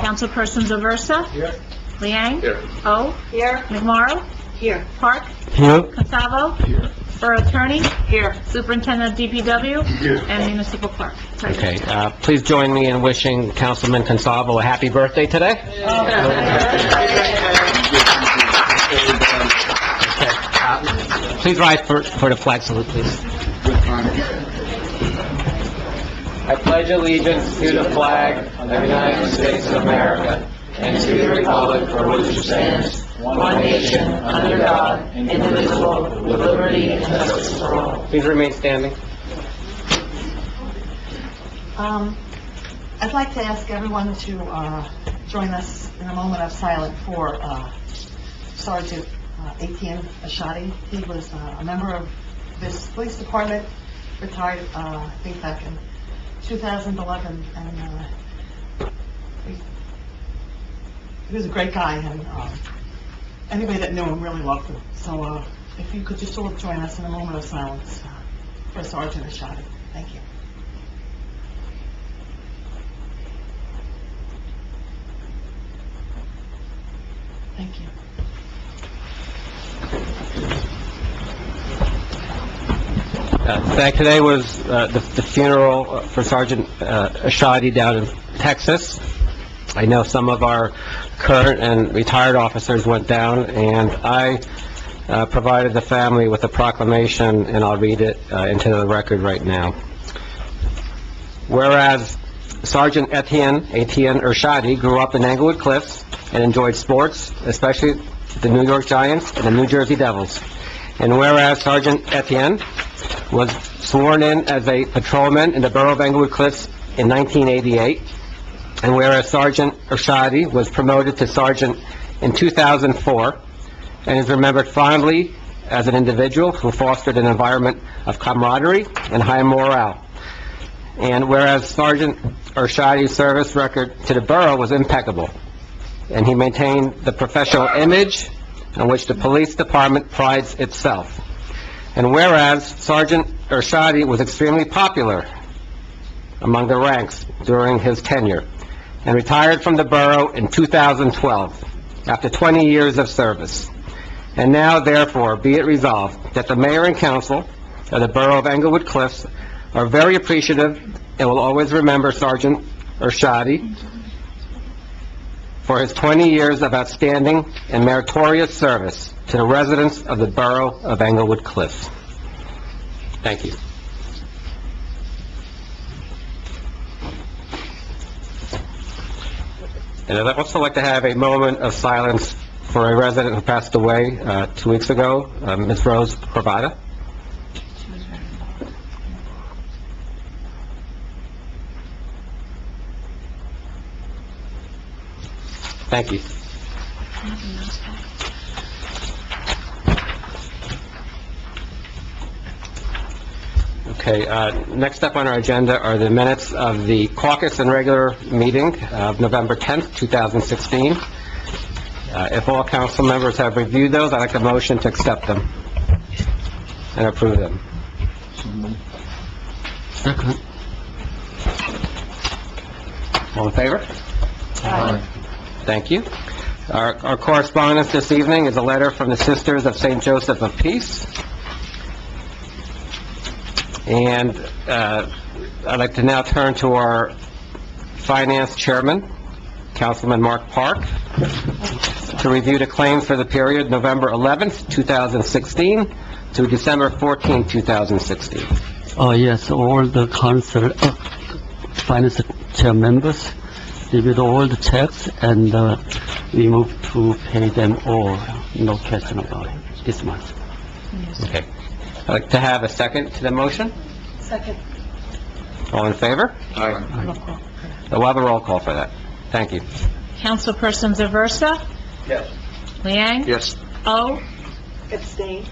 Councilperson Zaversa? Here. Liang? Here. O? Here. McMorro? Here. Park? Here. Constavo? Here. Borough Attorney? Here. Superintendent DPW? Here. And Municipal Clerk. Okay, please join me in wishing Councilman Consalvo a happy birthday today. Please rise for the flag salute, please. I pledge allegiance to the flag of the United States of America and to the republic for which it stands, one nation, under God, indivisible, with liberty and justice for all. Please remain standing. I'd like to ask everyone to join us in a moment of silence for Sergeant Etienne Ashadi. He was a member of this police department, retired, I think, back in 2011, and he was a great guy, and anybody that knew him really loved him. So if you could just all join us in a moment of silence for Sergeant Ashadi. Thank you. Thank you. Today was the funeral for Sergeant Ashadi down in Texas. I know some of our current and retired officers went down, and I provided the family with a proclamation, and I'll read it into the record right now. Whereas Sergeant Etienne Ashadi grew up in Englewood Cliffs and enjoyed sports, especially the New York Giants and the New Jersey Devils. And whereas Sergeant Etienne was sworn in as a patrolman in the borough of Englewood Cliffs in 1988, and whereas Sergeant Ashadi was promoted to sergeant in 2004, and is remembered fondly as an individual who fostered an environment of camaraderie and high morale. And whereas Sergeant Ashadi's service record to the borough was impeccable, and he maintained the professional image on which the police department prides itself. And whereas Sergeant Ashadi was extremely popular among the ranks during his tenure, and retired from the borough in 2012 after 20 years of service. And now, therefore, be it resolved that the mayor and council of the borough of Englewood Cliffs are very appreciative and will always remember Sergeant Ashadi for his 20 years of outstanding and meritorious service to the residents of the borough of Englewood Cliffs. Thank you. And I'd also like to have a moment of silence for a resident who passed away 2 weeks ago, Ms. Rose Pravada. Thank you. Okay, next up on our agenda are the minutes of the caucus and regular meeting of November 10th, 2016. If all council members have reviewed those, I'd like a motion to accept them and approve them. Second. All in favor? Aye. Thank you. Our correspondence this evening is a letter from the Sisters of St. Joseph of Peace. And I'd like to now turn to our Finance Chairman, Councilman Mark Park, to review the claims for the period November 11th, 2016 to December 14th, 2016. Yes, all the council, finance chair members reviewed all the checks, and we moved to pay them all, no question about it, this month. Okay. I'd like to have a second to the motion. Second. All in favor? Aye. We'll have a roll call for that. Thank you. Councilperson Zaversa? Yes. Liang? Yes. O? Abstain.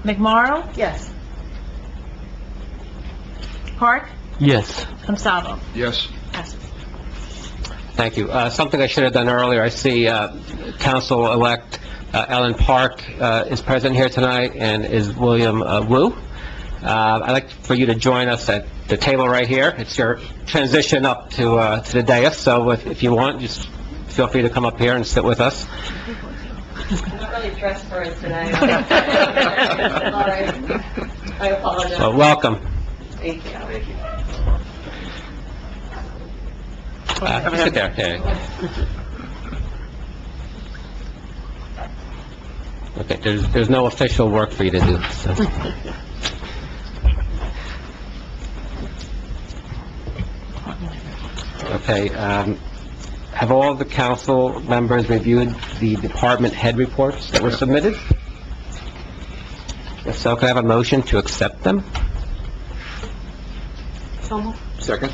McMorro? Yes. Park? Yes. Constavo? Yes. Passes. Thank you. Something I should have done earlier, I see Council-elect Ellen Park is present here tonight, and is William Wu. I'd like for you to join us at the table right here. It's your transition up to the dais, so if you want, just feel free to come up here and sit with us. I'm not really dressed for it today. All right. I apologize. So welcome. Thank you. Sit there. Yeah. Okay, there's no official work for you to do, so. Okay, have all the council members reviewed the department head reports that were submitted? If so, can I have a motion to accept them? Second?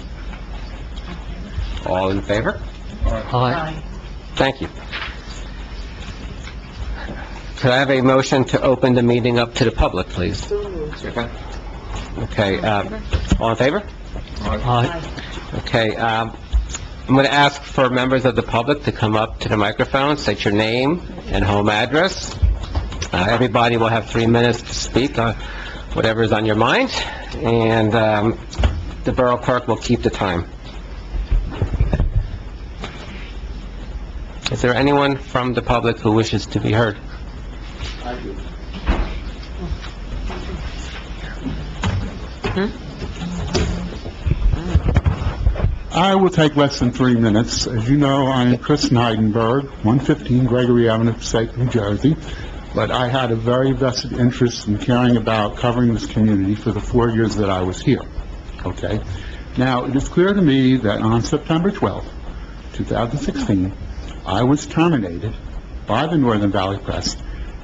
All in favor? Aye. Thank you. Could I have a motion to open the meeting up to the public, please? Second? Okay, all in favor? Aye. Okay, I'm going to ask for members of the public to come up to the microphone, state your name and home address. Everybody will have 3 minutes to speak on whatever is on your mind, and the Borough Clerk will keep the time. Is there anyone from the public who wishes to be heard? I will take less than 3 minutes. As you know, I am Chris Neidenberg, 115 Gregory Avenue, Passaic, New Jersey. But I had a very vested interest in caring about covering this community for the 4 years that I was here. Okay? Now, it is clear to me that on September 12th, 2016, I was terminated by the Northern Valley Press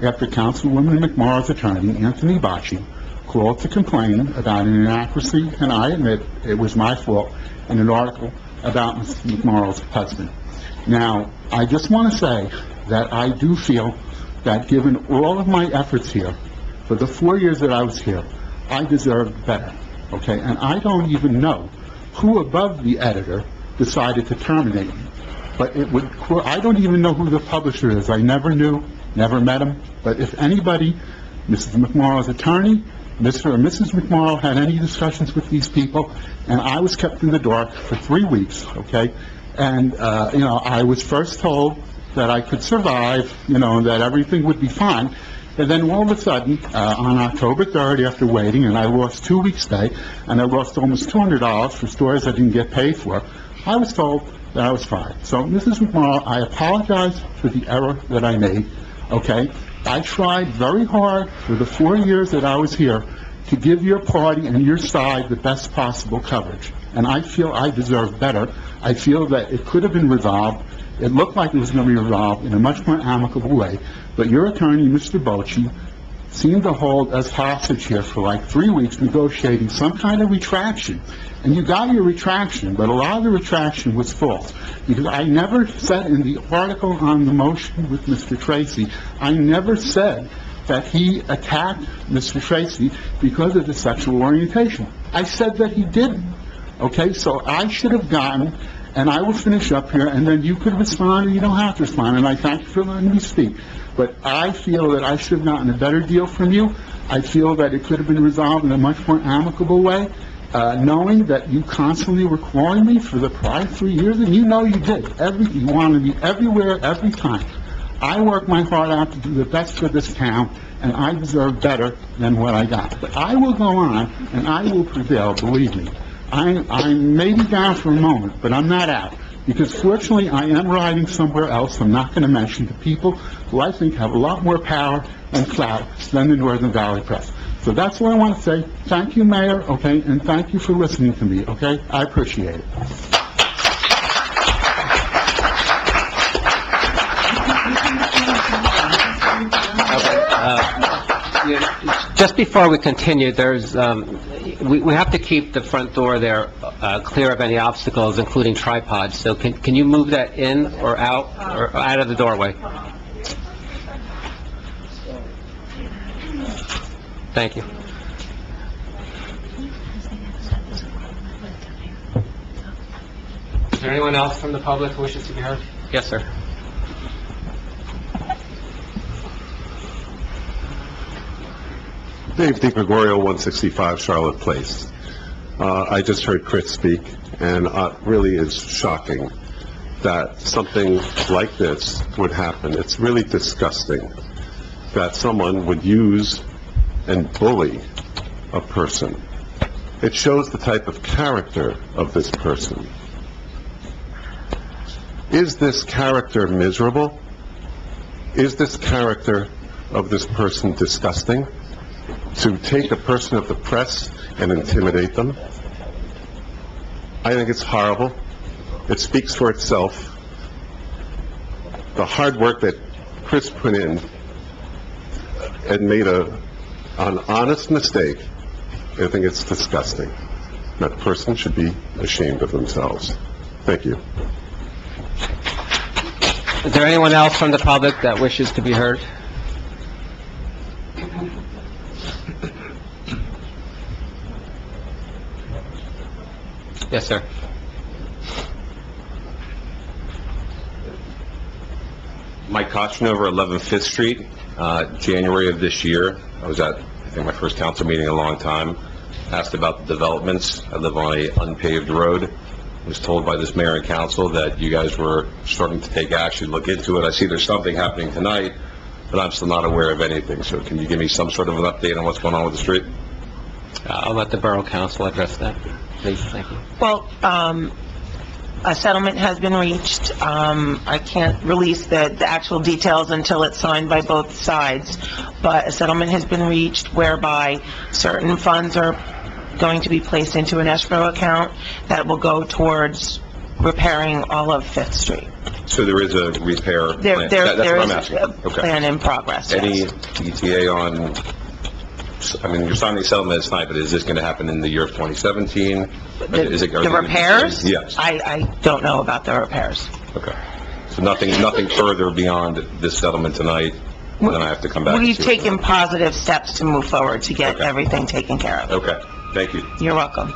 after Councilwoman McMorrow's attorney, Anthony Bocci, called to complain about an inaccuracy, and I admit it was my fault, in an article about Mrs. McMorrow's husband. Now, I just want to say that I do feel that given all of my efforts here, for the 4 years that I was here, I deserved better, okay? And I don't even know who above the editor decided to terminate me. But I don't even know who the publisher is. I never knew, never met him. But if anybody, Mrs. McMorrow's attorney, Mr. or Mrs. McMorrow had any discussions with these people, and I was kept in the dark for 3 weeks, okay? And, I was first told that I could survive, that everything would be fine. And then all of a sudden, on October 3rd, after waiting, and I lost 2 weeks' pay, and I lost almost $200 for stories I didn't get paid for, I was told that I was fired. So, Mrs. McMorrow, I apologize for the error that I made, okay? I tried very hard for the 4 years that I was here to give your party and your side the best possible coverage. And I feel I deserve better. I feel that it could have been resolved. It looked like it was going to be resolved in a much more amicable way. But your attorney, Mr. Bocci, seemed to hold us hostage here for like 3 weeks negotiating some kind of retraction. And you got your retraction, but a lot of the retraction was false. Because I never said in the article on the motion with Mr. Tracy, I never said that he attacked Mr. Tracy because of his sexual orientation. I said that he didn't. Okay, so I should have gotten, and I will finish up here, and then you could respond, or you don't have to respond, and I thank you for letting me speak. But I feel that I should have gotten a better deal from you. I feel that it could have been resolved in a much more amicable way, knowing that you constantly were calling me for the prior 3 years, and you know you did. You wanted me everywhere, every time. I worked my heart out to do the best for this town, and I deserve better than what I got. But I will go on, and I will prevail, believe me. I may be down for a moment, but I'm not out. Because fortunately, I am riding somewhere else. I'm not going to mention the people who I think have a lot more power and clout than the Northern Valley Press. So that's what I want to say. Thank you, Mayor, okay, and thank you for listening to me, okay? I appreciate it. Just before we continue, there's, we have to keep the front door there clear of any obstacles, including tripods. So can you move that in or out of the doorway? Thank you. Is there anyone else from the public who wishes to be heard? Yes, sir. Dave DiGregorio, 165 Charlotte Place. I just heard Chris speak, and really is shocking that something like this would happen. It's really disgusting that someone would use and bully a person. It shows the type of character of this person. Is this character miserable? Is this character of this person disgusting? To take a person of the press and intimidate them? I think it's horrible. It speaks for itself. The hard work that Chris put in and made an honest mistake, I think it's disgusting. That person should be ashamed of themselves. Thank you. Is there anyone else from the public that wishes to be heard? Yes, sir. Mike Kochnover, 11 Fifth Street. January of this year, I was at, I think, my first council meeting in a long time. Asked about the developments. I live on a unpaved road. Was told by this mayor and council that you guys were starting to take action, look into it. I see there's something happening tonight, but I'm still not aware of anything. So can you give me some sort of an update on what's going on with the street? I'll let the Borough Council address that. Please, thank you. Well, a settlement has been reached. I can't release the actual details until it's signed by both sides, but a settlement has been reached whereby certain funds are going to be placed into an escrow account that will go towards repairing all of Fifth Street. So there is a repair plan? That's what I'm asking. There is a Okay. plan in progress, Any yes. ETA on, I mean, you're signing a settlement tonight, but is this going to happen in the year of 2017? Is it- The repairs? Yes. I don't know about the repairs. Okay. So nothing further beyond this settlement tonight, and then I have to come back? and We've see what's taken positive steps to move forward to get Okay. everything taken care of. Okay, thank you. You're welcome.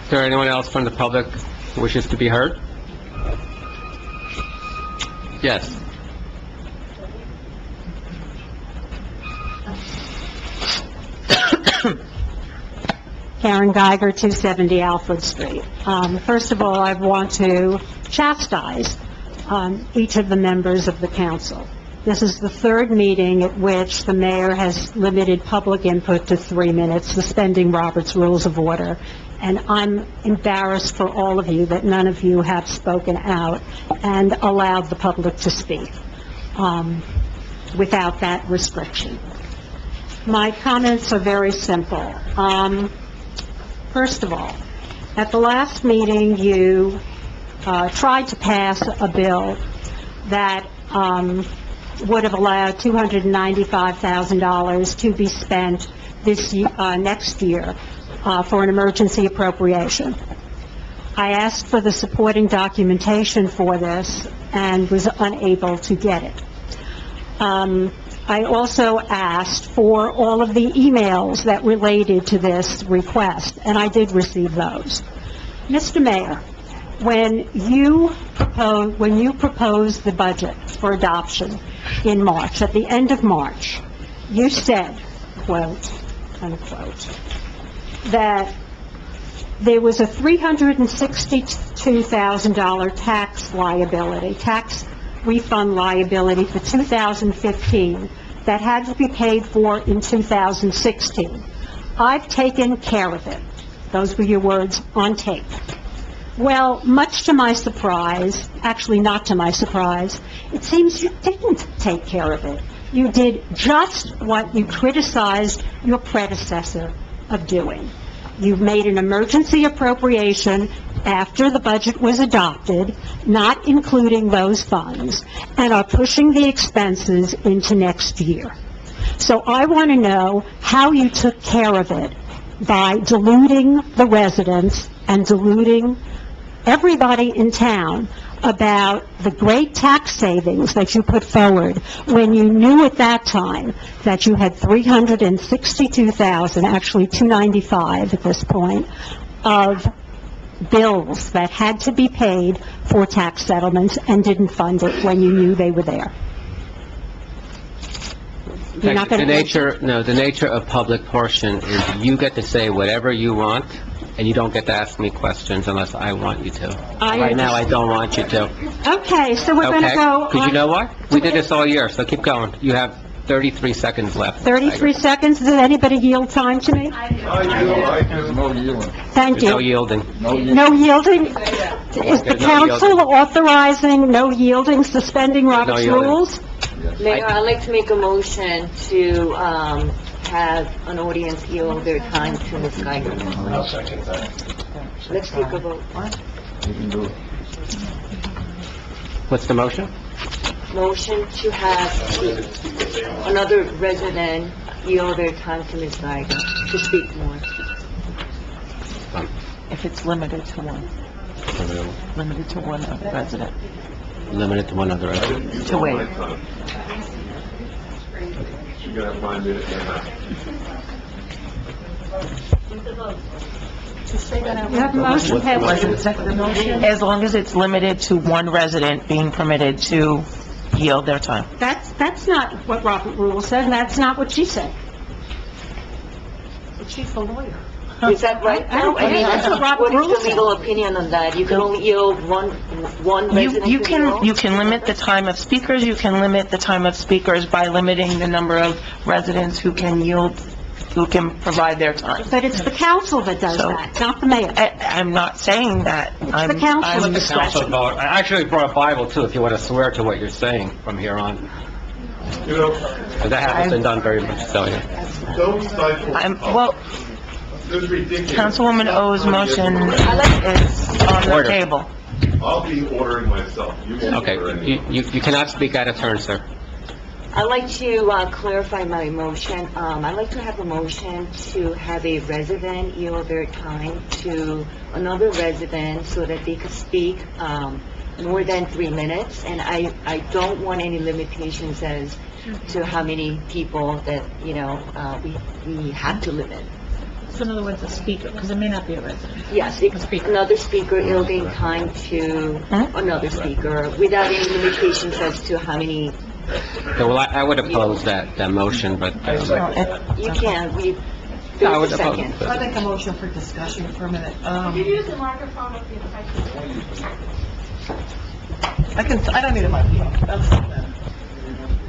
Is there anyone else from the public who wishes to be heard? Yes. Karen Geiger, 270 Alfred Street. First of all, I want to chastise each of the members of the council. This is the third meeting at which the mayor has limited public input to 3 minutes, suspending Robert's Rules of Order. And I'm embarrassed for all of you that none of you have spoken out and allowed the public to speak without that restriction. My comments are very simple. First of all, at the last meeting, you tried to pass a bill that would have allowed $295,000 to be spent this next year for an emergency appropriation. I asked for the supporting documentation for this and was unable to get it. I also asked for all of the emails that related to this request, and I did receive those. Mr. Mayor, when you proposed the budget for adoption in March, at the end of March, you said, quote, unquote, that there was a $362,000 tax refund liability for 2015 that had to be paid for in 2016. I've taken care of it. Those were your words on tape. Well, much to my surprise, actually not to my surprise, it seems you didn't take care of it. You did just what you criticized your predecessor of doing. You've made an emergency appropriation after the budget was adopted, not including those funds, and are pushing the expenses into next year. So I want to know how you took care of it by deluding the residents and deluding everybody in town about the great tax savings that you put forward when you knew at that time that you had $362,000, actually $295 at this point, of bills that had to be paid for tax settlements and didn't fund it when you knew they were there. You're not going to... The nature of public portion is you get to say whatever you want, and you don't get to ask me questions unless I want you to. Right now, I don't want you to. Okay, so we're going to Okay? go... Because you know what? We did this all year, so keep going. You have 33 seconds left. 33 seconds. Does anybody yield time to me? Thank There's no you. yielding. No yielding? Is the There's no council yielding. authorizing no yielding, suspending Robert's yielding. rules? Mayor, I'd like to make a motion to, have an audience yield their time to Ms. Geiger. I'll second that. Let's take a vote. You can do it. What's the motion? Motion to have another resident yield their time to Ms. Geiger to speak more. If it's limited to one resident, Limited to one other item. to waive. You got 5 minutes and a half. You have a motion, Pam? As long as it's limited to one resident being permitted to yield their time. That's not what Robert Rule said, and that's not what she said. But she's the lawyer. Is that right? I don't think that's what Robert What Rule is the legal opinion on that? You can only yield one resident You to yield? you can limit the time of speakers, you can limit the time of speakers by limiting the number of residents who can yield, who can provide their time. But it's the council that does So- that, not the mayor. I'm not saying that. the council. Council vote. I actually brought a Bible, too, if you want to swear to what you're saying from here on. You know, But that hasn't been done very much, so, yeah. don't stifle. Well, This is ridiculous. Councilwoman O's motion is on the Order. table. I'll be ordering myself. You won't order Okay, anything. you cannot speak out of turn, sir. I'd like to clarify my motion. I'd like to have a motion to have a resident yield their time to another resident so that they could speak more than 3 minutes. And I don't want any limitations as to how many people that, we have to limit. So in other words, a speaker, because it may not be a resident. Yes, another speaker yielding time to another speaker without any limitations as to how many. Okay, well, I would oppose that motion, but, You can, I would there's a oppose second. it. I but- make a motion for discussion for a minute. I don't need a microphone.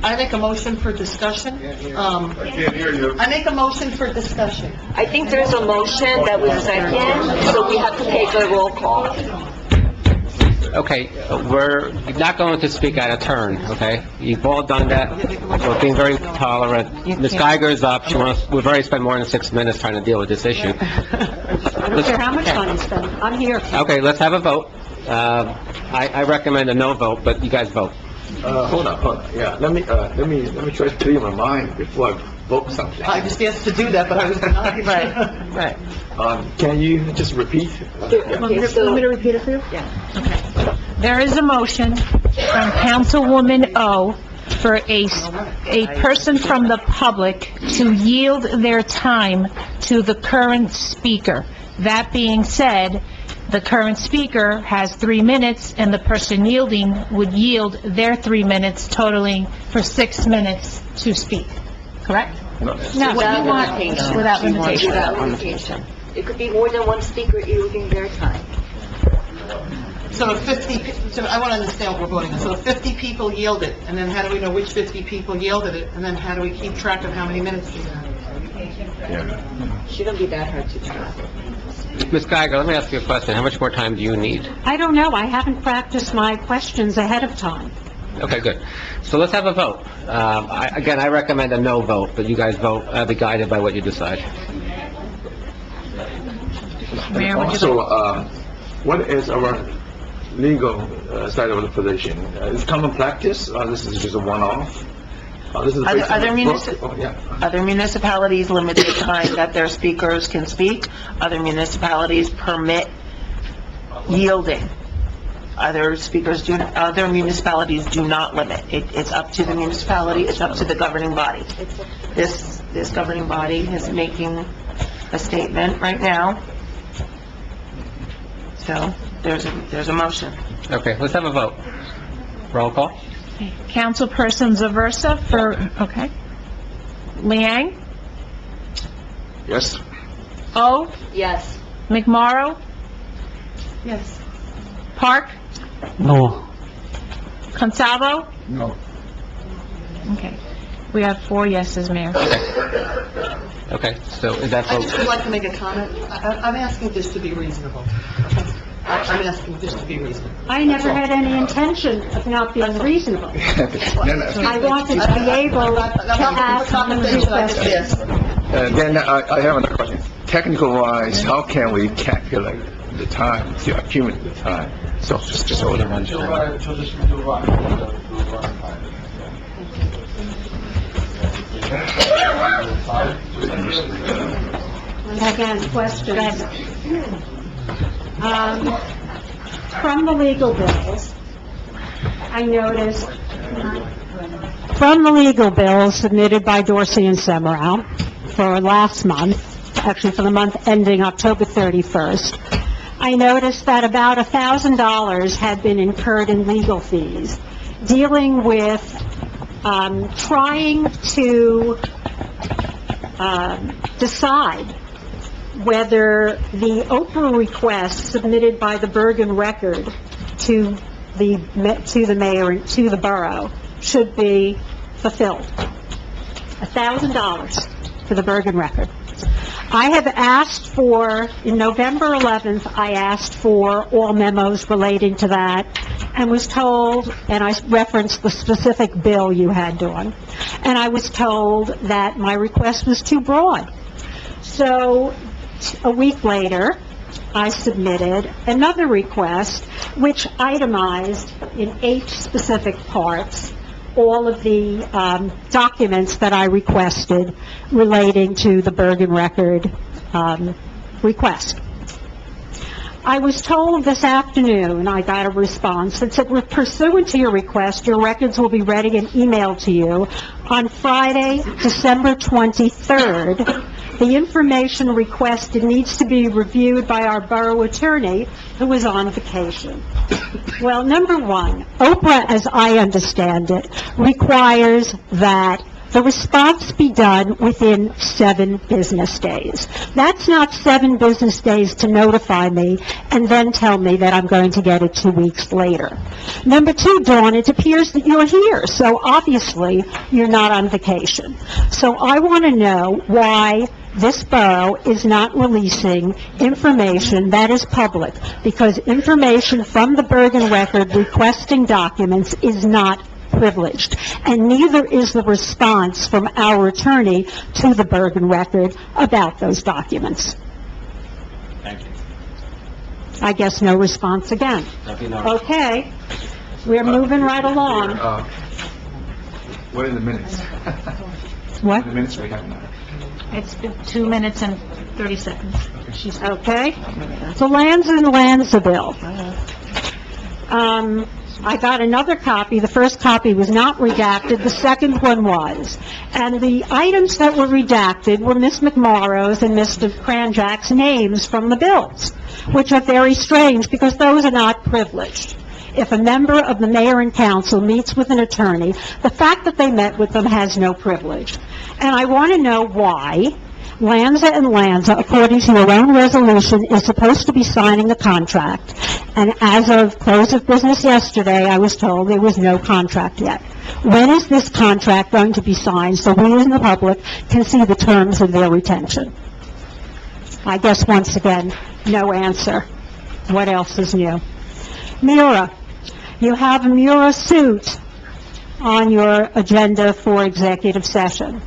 I make a motion for discussion. I can't hear you. I make a motion for discussion. I think there's a motion that was second, so we have to take a roll call. Okay, we're not going to speak out of turn, okay? You've all done that. We're being very tolerant. Ms. Geiger's up. We've already spent more than 6 minutes trying to deal with this issue. I don't care how much money is spent. I'm here. Okay, let's have a vote. I recommend a no vote, but you guys vote. Hold on, yeah, let me try to clear my mind before I vote something. I just asked to do that, but I was not. Right. Can you just repeat? Okay, so, repeat it for you? There is a motion from Councilwoman O for a person from the public to yield their time to the current speaker. That being said, the current speaker has 3 minutes, and the person yielding would yield their 3 minutes, totaling for 6 minutes to speak. Correct? No, What you want, without limitation. without limitation. It could be more than one speaker yielding their time. So if 50, so I want to understand what we're voting on. So if 50 people yield it, and then how do we know which 50 people yielded it? And then how do we keep track of how many minutes we have? Shouldn't be that hard to track. Ms. Geiger, let me ask you a question. How much more time do you need? I don't know. I haven't practiced my questions ahead of time. Okay, good. So let's have a vote. Again, I recommend a no vote, but you guys vote, be guided by what you decide. Mayor, would you Also, what is our legal side of the position? Is common practice, this is just a one-off? This is based on Other the book? munici- Oh, yeah. Other municipalities limit the time that their speakers can speak. Other municipalities permit yielding. Other municipalities do not limit. It's up to the municipality, it's up to the governing body. This governing body is making a statement right now. So, there's a motion. Okay, let's have a vote. Roll call. Councilperson Zaversa for, okay. Liang, Yes? O, Yes. McMorro, Yes. Park, No. Consalvo? No. Okay. We have 4 yeses, Mayor. Okay, so is that I vote? just would like to make a comment. I'm asking this to be reasonable. Okay? I'm asking this to be reasonable. I never had any intention of not being reasonable. I wanted to be able to have the request. Then I have another question. Technical-wise, how can we calculate the time, to accumulate the time? So just order one. Again, questions? From the legal bills, I noticed, from the legal bills submitted by Dorsey and Semrau for last month, actually for the month ending October 31st, I noticed that about $1,000 had been incurred in legal fees, dealing with trying to decide whether the Oprah request submitted by the Bergen Record to the mayor and to the borough should be fulfilled. $1,000 for the Bergen Record. I have asked for, in November 11th, I asked for all memos relating to that, and was told, and I referenced the specific bill you had, Dawn, and I was told that my request was too broad. So, a week later, I submitted another request, which itemized in 8 specific parts all of the documents that I requested relating to the Bergen Record request. I was told this afternoon, I got a response that said, pursuant to your request, your records will be ready and emailed to you on Friday, December 23rd. The information requested needs to be reviewed by our borough attorney, who is on vacation. Well, number one, Oprah, as I understand it, requires that the response be done within 7 business days. That's not 7 business days to notify me and then tell me that I'm going to get it 2 weeks later. Number 2, Dawn, it appears that you're here, so obviously you're not on vacation. So I want to know why this borough is not releasing information that is public, because information from the Bergen Record requesting documents is not privileged, and neither is the response from our attorney to the Bergen Record about those documents. Thank you. I guess no response again. Okay, we're moving right along. What are the minutes? What? The minutes we have now. It's been 2 minutes and 30 seconds. She's Okay. The Lanza and Lanza bill. I got another copy. The first copy was not redacted. The second one was. And the items that were redacted were Ms. McMorrow's and Mr. Kranjak's names from the bills, which are very strange because those are not privileged. If a member of the mayor and council meets with an attorney, the fact that they met with them has no privilege. And I want to know why Lanza and Lanza, according to your own resolution, is supposed to be signing a contract. And as of close of business yesterday, I was told there was no contract yet. When is this contract going to be signed so we in the public can see the terms of their retention? I guess once again, no answer. What else is new? Mura. You have a Mura suit on your agenda for executive session.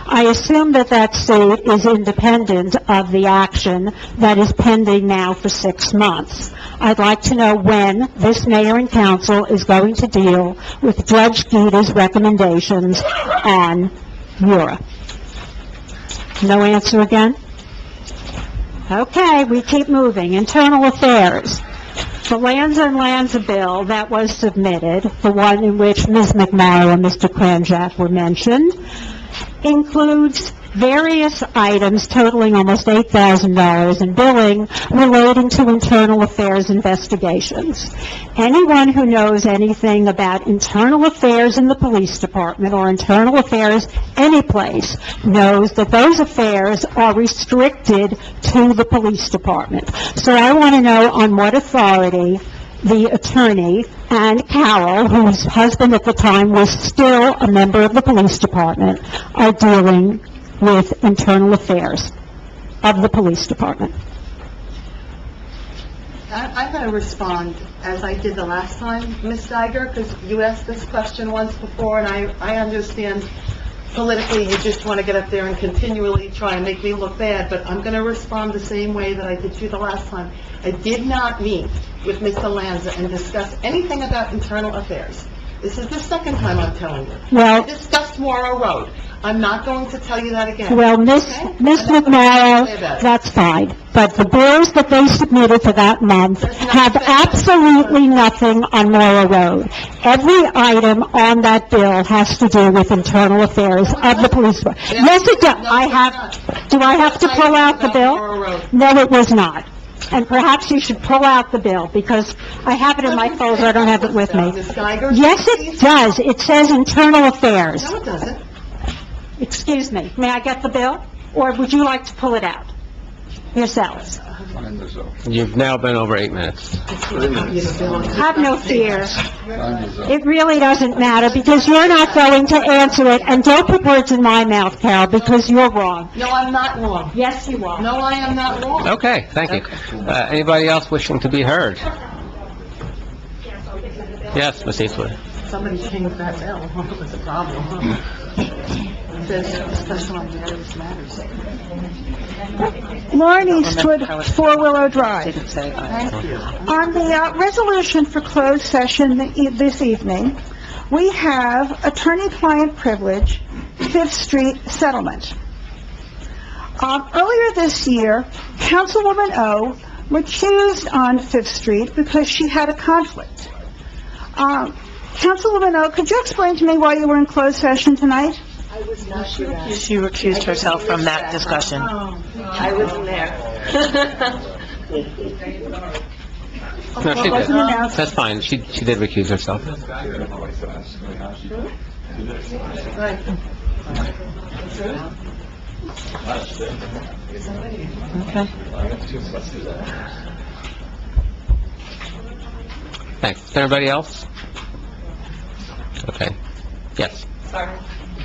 I assume that that suit is independent of the action that is pending now for 6 months. I'd like to know when this mayor and council is going to deal with Judge Gita's recommendations on Mura. No answer again? Okay, we keep moving. Internal Affairs. The Lanza and Lanza bill that was submitted, the one in which Ms. McMorrow and Mr. Kranjak were mentioned, includes various items totaling almost $8,000 in billing relating to internal affairs investigations. Anyone who knows anything about internal affairs in the police department or internal affairs anyplace knows that those affairs are restricted to the police department. So I want to know on what authority the attorney and Carol, whose husband at the time was still a member of the police department, are dealing with internal affairs of the police department. I'm going to respond as I did the last time, Ms. Steiger, because you asked this question once before, and I understand politically you just want to get up there and continually try and make me look bad, but I'm going to respond the same way that I did to you the last time. I did not meet with Mr. Lanza and discuss anything about internal affairs. This is the second time I'm telling you. Well- I discussed Morrow Road. I'm not going to tell you that again. Well, Miss Okay? McMorrow, that's fine, but the bills that they submitted for that month have absolutely nothing on Morrow Road. Every item on that bill has to do with internal affairs of the police department. Yes, it does. Do I have to pull out the bill? No, it was not. And perhaps you should pull out the bill, because I have it in my folder, I don't have it with me. Ms. Geiger? Yes, it does. It says internal affairs. No, it doesn't. Excuse me, may I get the bill? Or would you like to pull it out yourselves? You've now been over 8 minutes. Have no fear. It really doesn't matter, because you're not going to answer it, and don't put words in my mouth, Carol, because you're wrong. No, I'm not wrong. Yes, you are. No, I am not wrong. Okay, thank you. Anybody else wishing to be heard? Yes, Ms. Eastwood. Somebody changed that bell. What's the problem? It says special on various matters. Lauren Eastwood, Four Willow Drive. Didn't say aye. Thank you. On the resolution for closed session this evening, we have attorney-client privilege, Fifth Street settlement. Earlier this year, Councilwoman O recused on Fifth Street because she had a conflict. Councilwoman O, could you explain to me why you were in closed session tonight? I was not here. She recused herself from that discussion. I wasn't there. No, she Wasn't did. announced. That's fine. She did recuse herself. Right. Okay. Thanks. Is there anybody else? Okay. Yes. Sorry.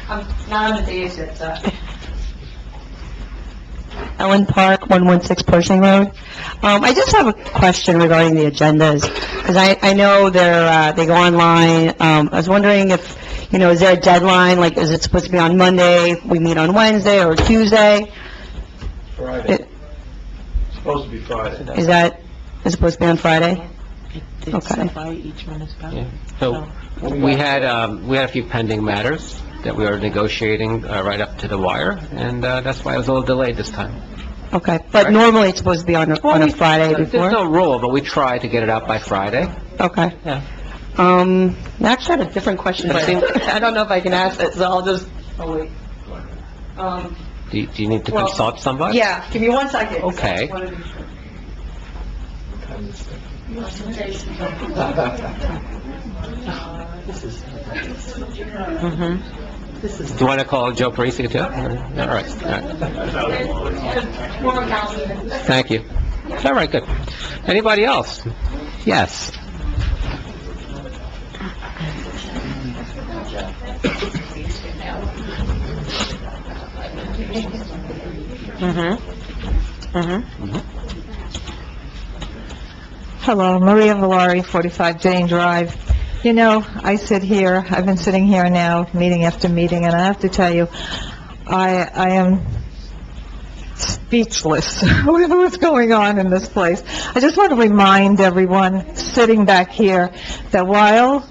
I'm not on the dais yet, so. Ellen Park, 116 Pershing Road. I just have a question regarding the agendas, because I know they go online. I was wondering if, is there a deadline, like, is it supposed to be on Monday, we meet on Wednesday or Tuesday? Friday. It- It's supposed to be Friday. Is it supposed to be on Friday? It's Okay. set by each municipality. Yeah. So, we had a few pending matters that we were negotiating right up to the wire, and that's why it was a little delayed this time. Okay, but normally it's supposed to be on a Friday There's before? no rule, but we try to get it out by Friday. Okay. Yeah. I actually had a different question, but I don't know if I can ask it, so I'll just, oh wait. Do you need to Well, consult somebody? Yeah, give me 1 second. Okay. Mm-hmm. Do you want to call Joe Parisi too? All right. Thank you. All right, good. Anybody else? Yes. Hello, Maria Valari, 45 Dane Drive. You know, I sit here, I've been sitting here now, meeting after meeting, and I have to tell you, I am speechless with what's going on in this place. I just want to remind everyone sitting back here that while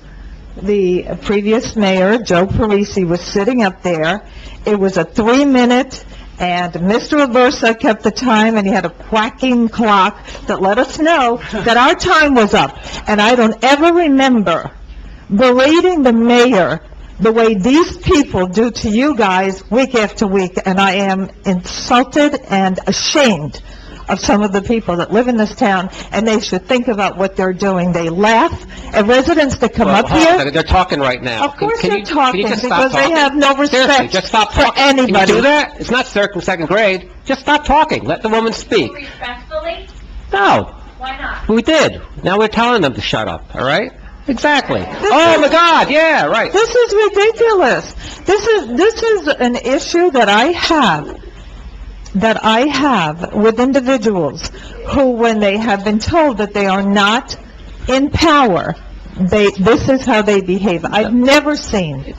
the previous mayor, Joe Parisi, was sitting up there, it was a 3-minute, and Mr. Aversa kept the time, and he had a quacking clock that let us know that our time was up. And I don't ever remember berating the mayor the way these people do to you guys week after week, and I am insulted and ashamed of some of the people that live in this town, and they should think about what they're doing. They laugh at residents that come up Hold on a here. second, they're talking right now. Of course Can they're you- talking, can you just stop because they talking? have no Seriously, respect just stop for talking. anybody. Can you do that? It's not second grade. Just stop talking. Let the woman speak. Respectfully? No, Why not? we did. Now we're telling them to shut up, all right? Exactly. Oh, my God, yeah, right. This is ridiculous. This is an issue that I have with individuals who, when they have been told that they are not in power, this is how they behave. I've never seen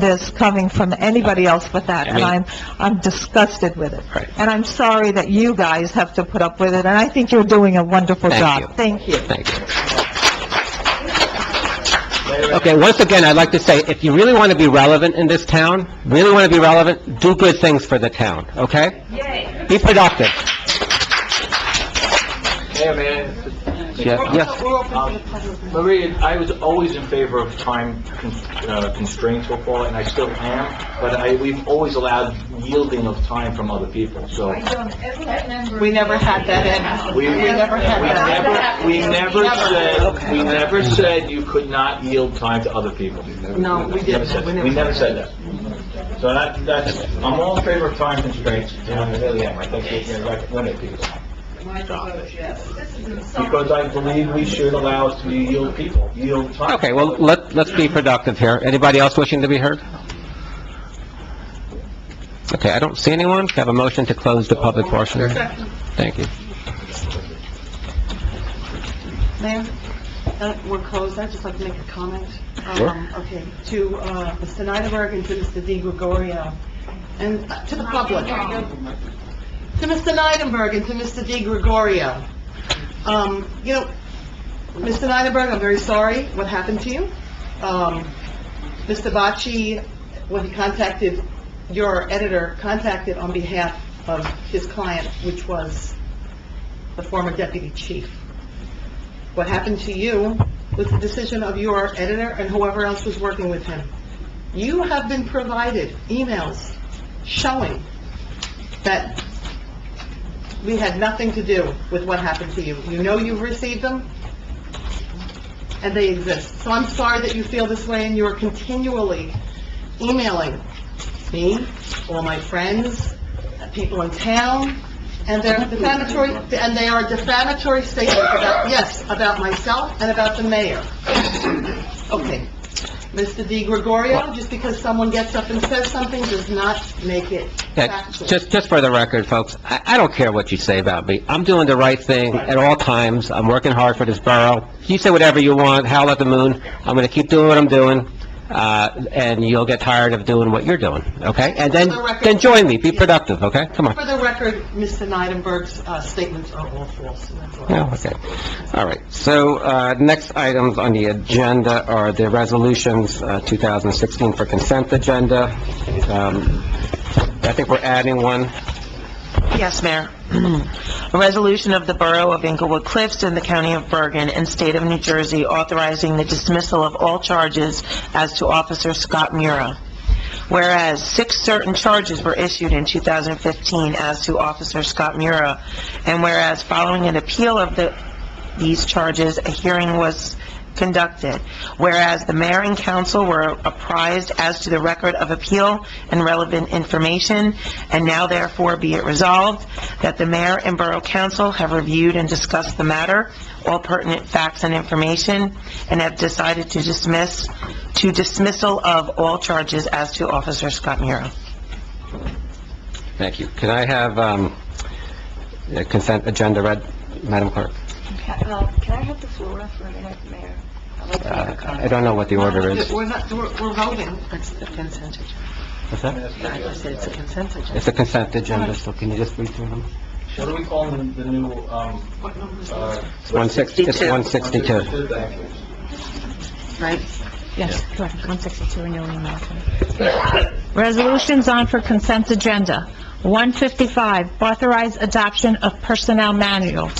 this coming from anybody else but that, and I'm disgusted with it. Right. And I'm sorry that you guys have to put up with it, and I think you're doing a wonderful Thank job. you. Thank you. Thank you. Okay, once again, I'd like to say, if you really want to be relevant in this town, really want to be relevant, do good things for the town, okay? Be productive. Yeah, man. Yes. Maria, I was always in favor of time constraints, we'll call it, and I still am, but we've always allowed yielding of time from other people, so... We never had that in. We never said you could not yield time to other people. No, we didn't. We never said that. So that's, I'm all in favor of time constraints, and I really am. I think you're right to limit people. Because I believe we should allow us to yield time. Okay, well, let's be productive here. Anybody else wishing to be heard? Okay, I don't see anyone. Can I have a motion to close the public portion? Thank you. Mayor, we're closed. I'd just like to make a comment. Sure. Okay, to Mr. Neiderberg and to Mr. Di Gregorio, and to the public. To Mr. Neidenberg and to Mr. Di Gregorio. Mr. Neidenberg, I'm very sorry what happened to you. Mr. Bacci, when he contacted, your editor contacted on behalf of his client, which was the former deputy chief. What happened to you was the decision of your editor and whoever else was working with him. You have been provided emails showing that we had nothing to do with what happened to you. You know you've received them, and they exist. So I'm sorry that you feel this way, and you are continually emailing me, all my friends, people in town, and they're defamatory, and they are defamatory statements about myself and about the mayor. Okay. Mr. Di Gregorio, just because someone gets up and says something does not make it factual. Just for the record, folks, I don't care what you say about me. I'm doing the right thing at all times. I'm working hard for this borough. You say whatever you want, howl at the moon. I'm going to keep doing what I'm doing, and you'll get tired of doing what you're doing, okay? And then join me. Be productive, okay? Come on. For the record, Mr. Neidenberg's statements are all false. That's all. Yeah, okay. All right. So, next items on the agenda are the resolutions, 2016 for consent agenda. I think we're adding one. Yes, Mayor. A resolution of the Borough of Englewood Cliffs in the County of Bergen and State of New Jersey authorizing the dismissal of all charges as to Officer Scott Mura. Whereas 6 certain charges were issued in 2015 as to Officer Scott Mura, and whereas following an appeal of these charges, a hearing was conducted. Whereas the mayor and council were apprised as to the record of appeal and relevant information, and now therefore be it resolved that the mayor and borough council have reviewed and discussed the matter, all pertinent facts and information, and have decided to dismissal of all charges as to Officer Scott Mura. Thank you. Can I have the consent agenda read, Madam Clerk? Can I have the floor for a minute, Mayor? I'd like to make a comment. I don't know what the order is. We're voting. That's the consent agenda. What's that? I just said it's a consent agenda. It's a consent agenda, so can you just read through them? What do we call the new, What number is it? It's 162. Thank you. Right? Yes, correct, 162 renewing motion. Resolutions on for consent agenda. 155, authorize adoption of personnel manual.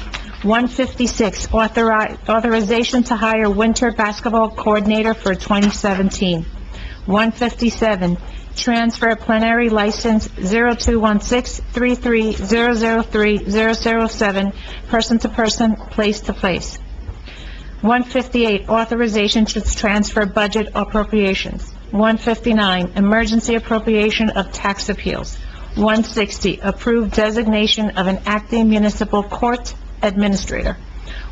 156, authorization to hire winter basketball coordinator for 2017. 157, transfer plenary license 0216-33003007, person to person, place to place. 158, authorization to transfer budget appropriations. 159, emergency appropriation of tax appeals. 160, approved designation of an acting municipal court administrator.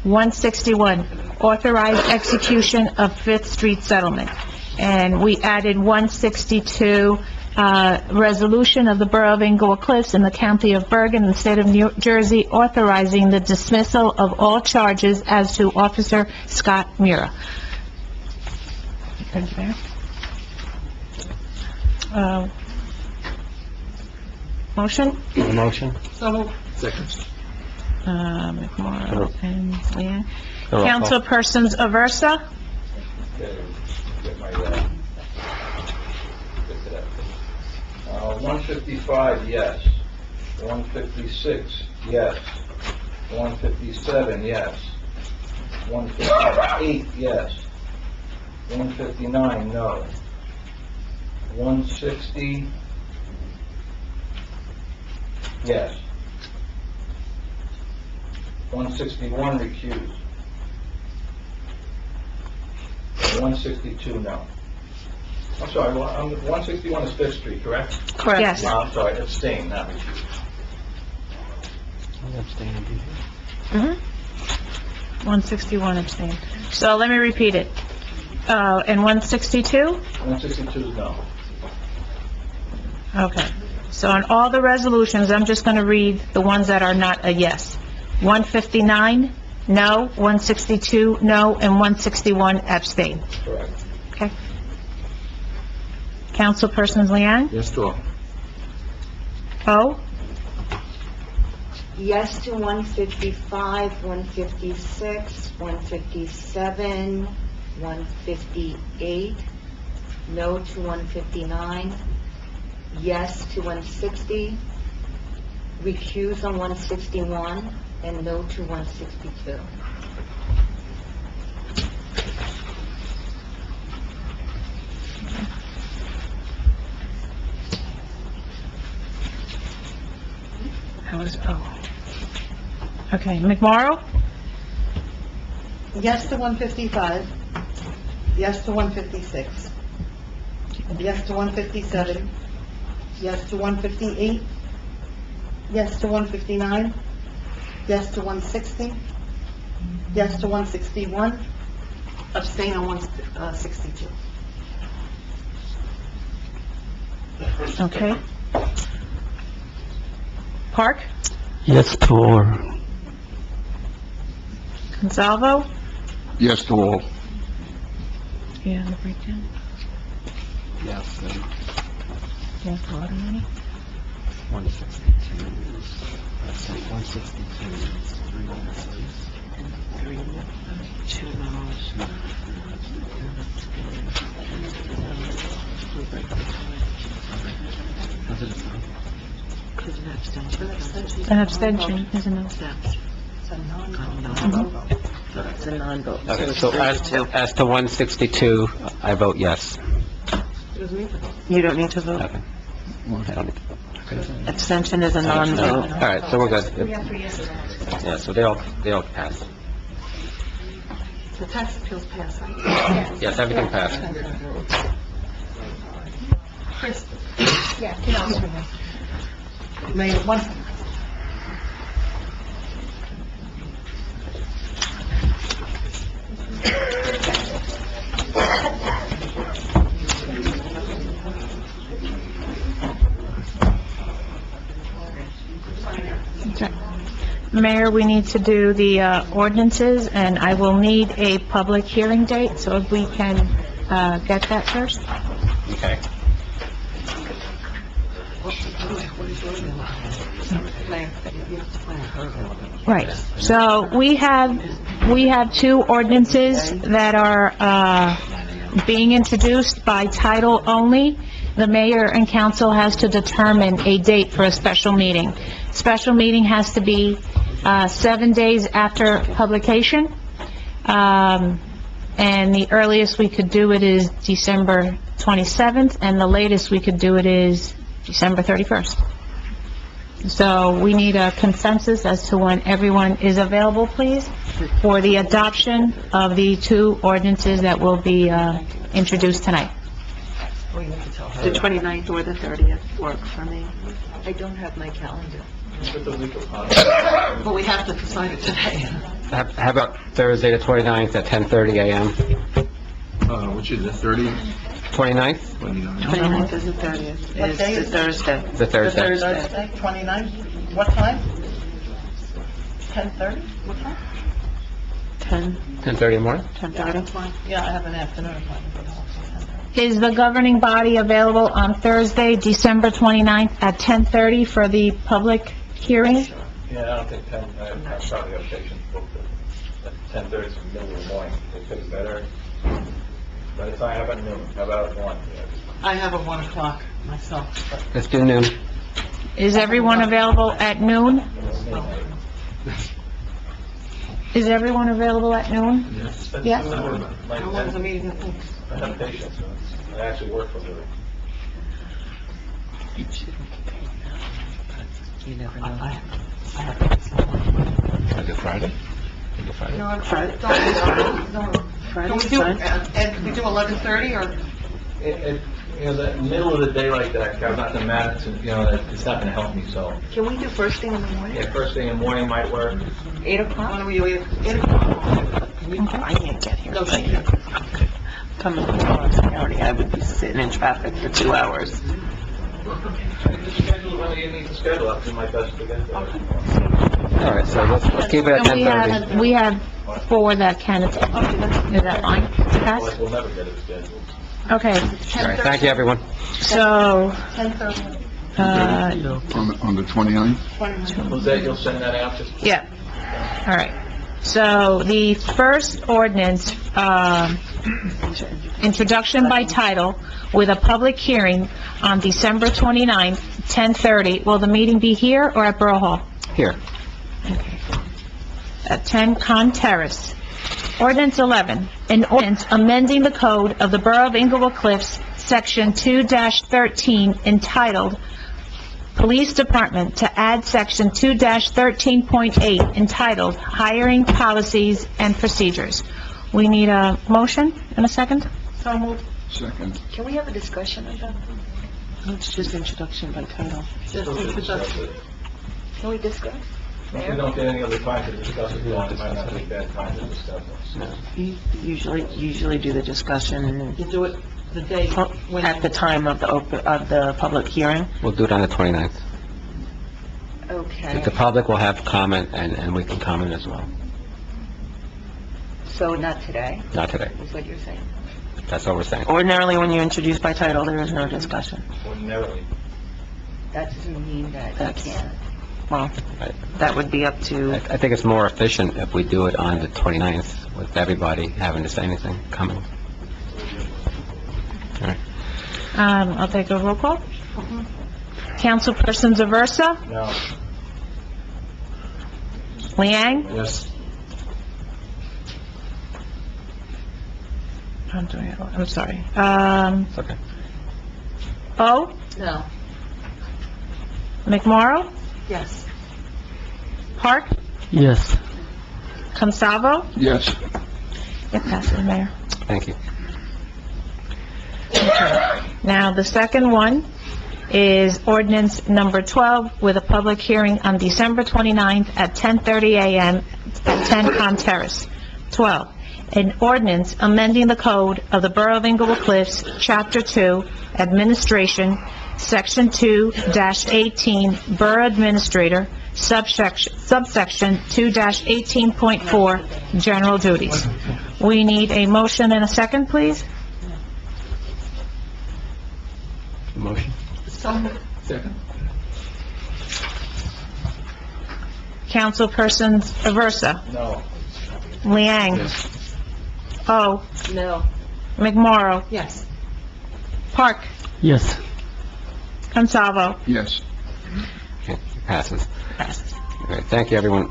161, authorized execution of Fifth Street settlement. And we added 162, resolution of the Borough of Englewood Cliffs in the County of Bergen in the State of New Jersey authorizing the dismissal of all charges as to Officer Scott Mura. Thank you, Mayor. Motion? Motion? Second. McMorro and Leanne. Roll call. Councilpersons Aversa? Okay, get my, get to that. 155, yes. 156, yes. 157, yes. 158, yes. 159, no. 160, yes. 161, recused. 162, no. I'm sorry, 161 is Fifth Street, correct? Correct. Yes. No, I'm sorry, abstain, not recused. Mhm. 161 abstained. So let me repeat it. And 162? 162 is no. Okay. So on all the resolutions, I'm just going to read the ones that are not a yes. 159, no. 162, no. And 161, abstain. Correct. Okay. Councilpersons Leanne? Yes to all. O? Yes to 155, 156, 157, 158, no to 159, yes to 160, recuse on 161, and no to 162. That was O. Okay, McMorro? Yes to 155, yes to 156, yes to 157, yes to 158, yes to 159, yes to 160, yes to 161, abstain on 162. Okay. Park? Yes to all. Gonzalvo? Yes to all. Yeah, the breakdown. Yes. Yeah, a lot of money. 162. 162 is 3 yeses. 3, 2 noes. An abstention is a no. It's a non-vote. Okay, so as to 162, I vote yes. You don't need to vote. Okay. I don't need to vote. Okay. Abstention is a non-vote. All right, so we're good. We have 3 yeses. Yeah, so they all pass. The tax appeals pass, right? Yes, everything passed. Chris, Yeah, you know. Mayor, one, Mayor, we need to do the ordinances, and I will need a public hearing date, so if we can get that first. Okay. Right. So we have 2 ordinances that are being introduced by title only. The mayor and council has to determine a date for a special meeting. Special meeting has to be 7 days after publication. And the earliest we could do it is December 27th, and the latest we could do it is December 31st. So we need a consensus as to when everyone is available, please, for the adoption of the two ordinances that will be introduced tonight. The 29th or the 30th work for me. I don't have my calendar. But we have to decide it today. How about Thursday, the 29th at 10:30 a.m.? Which is the 30th? 29th? 29th is the 30th. What day It's is the it? Thursday. The Thursday. Thursday, 29th, what time? 10:30? What time? 10:30 in the morning? 10:30. Yeah, I have an afternoon appointment. Is the governing body available on Thursday, December 29th at 10:30 for the public hearing? Yeah, I don't think 10, I'm probably got patients booked at 10:30 in the middle of the morning. They fit better. By the time, how about noon? How about 1? I have a 1 o'clock myself, but Let's do noon. Is everyone available at noon? Is everyone available at noon? Yes. how long is the meeting? I have patients, so I actually work for them. You never know. Is it Friday? Is it Friday? No, Friday. Can we do, Ed, can we do 11:30 or? The middle of the day like that, I'm not gonna matter, it's not gonna help me, so. Can we do first thing in the morning? Yeah, first thing in the morning might work. 8 Why o'clock? don't we do 8 o'clock? I can't get here. No, thank you. Coming from Lawrence County, I would be sitting in traffic for 2 hours. Just schedule when you need to schedule, I'll do my best to get there. All right, so let's keep it at And 10:30. we have four that can attend. Is that fine? Pass? Otherwise, we'll never get it scheduled. Okay, All right, thank you, everyone. so, 10:30. On the 29th? Jose, you'll send that out just... yeah. All right. So the first ordinance, introduction by title with a public hearing on December 29th, 10:30. Will the meeting be here or at Borough Hall? Here. At 10 Con Terrace. Ordinance 11, an ordinance amending the code of the Borough of Englewood Cliffs, Section 2-13, entitled Police Department, to add Section 2-13.8, entitled Hiring Policies and Procedures. We need a motion and a second? So moved. Second. Can we have a discussion about that? It's just introduction by title. Just introduction. Can we discuss? If we don't get any other time to discuss it, it might not be a bad time to discuss it. You usually do the discussion You do it the day when... at the time of the public hearing. We'll do it on the 29th. Okay. The public will have comment, and we can comment as well. So not today, Not today. is what you're saying? That's what we're saying. Ordinarily, when you introduce by title, there is no discussion. Ordinarily. That doesn't mean that you That's- can't. Well, that would be up to... I think it's more efficient if we do it on the 29th with everybody having to say anything, coming. All right. I'll take a roll call. Councilperson Zaversa? No. Liang? Yes. I'm sorry. It's okay. O? No. McMorro? Yes. Park? Yes. Consalvo? Yes. It passes, Mayor. Thank you. Now, the second one is ordinance number 12 with a public hearing on December 29th at 10:30 a.m. at 10 Con Terrace. 12, an ordinance amending the code of the Borough of Englewood Cliffs, Chapter 2, Administration, Section 2-18, Borough Administrator, subsection 2-18.4, General Duties. We need a motion and a second, please. Motion? So moved. Second. Councilperson Aversa? No. Liang? O? No. McMorro? Yes. Park? Yes. Consalvo? Yes. Okay, passes. All right, thank you, everyone.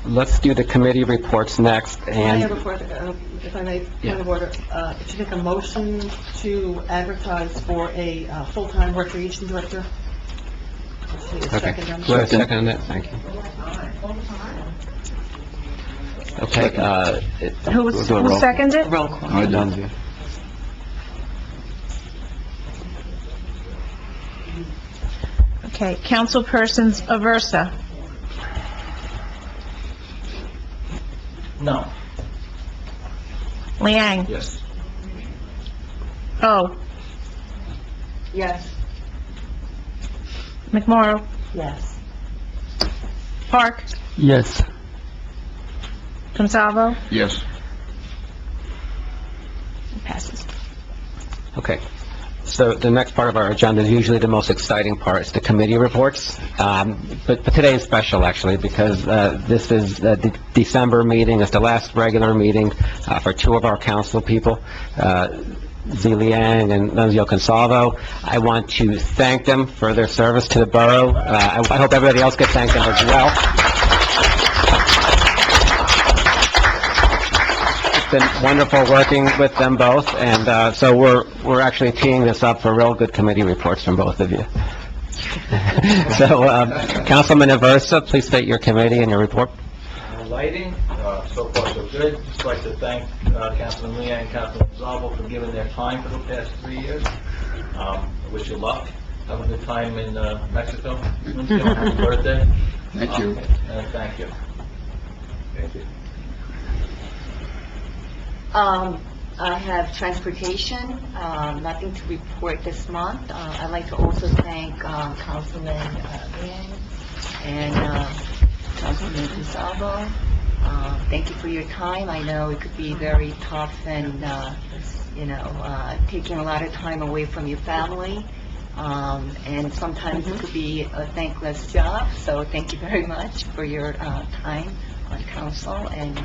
let's do the committee reports next, I have and... a question, if I may, Yeah. point of order. Should make a motion to advertise for a full-time recreation director? Just need a Okay. second on Do I have a that. second on that? Thank you. Okay, we'll do a Who roll. seconded? Roll call. All right, done. Okay, Councilpersons Aversa, No. Liang, Yes. O, Yes. McMorro, Yes. Park, Yes. Gonzalo, Yes. passes. Okay. So the next part of our agenda is usually the most exciting part, it's the committee reports. But today is special, actually, because this is the December meeting, it's the last regular meeting for two of our council people, Zi Liang and Nunzio Consalvo. I want to thank them for their service to the borough. I hope everybody else gets thanked them as well. It's been wonderful working with them both, and so we're actually teeing this up for real good committee reports from both of you. So, Councilman Aversa, please state your committee and your report. Lighting, so far so good. Just like to thank Councilman Liang and Councilman Gonzalez for giving their time for the past 3 years. I wish you luck. Have a good time in Mexico. Happy birthday. Thank you. And thank you. Thank you. I have transportation, nothing to report this month. I'd like to also thank Councilman Liang and Councilman Gonzalo. Thank you for your time. I know it could be very tough and, taking a lot of time away from your family. And sometimes it could be a thankless job. So thank you very much for your time on council, and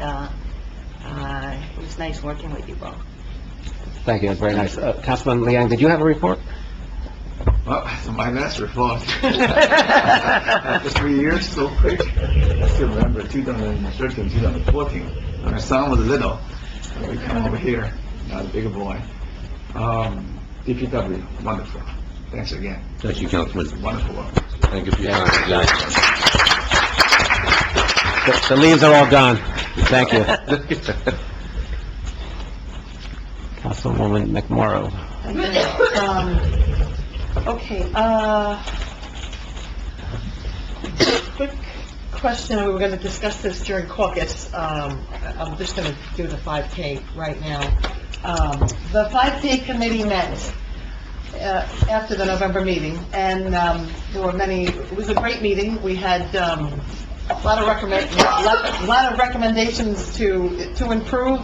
it was nice working with you both. Thank you, that's very nice. Councilman Liang, did you have a report? Well, my last report. After 3 years, so quick. I still remember 2013, 2014. When my son was little, we come over here, now a bigger boy. DPW, wonderful. Thanks again. Thank you, Councilman. Wonderful work. Thank you for your time. The leaves are all gone. Thank you. Councilwoman McMorro. Okay, quick question, we were gonna discuss this during caucus. I'm just gonna do the 5K right now. The 5K committee met after the November meeting, and there were many, it was a great meeting. We had a lot of recommendations to improve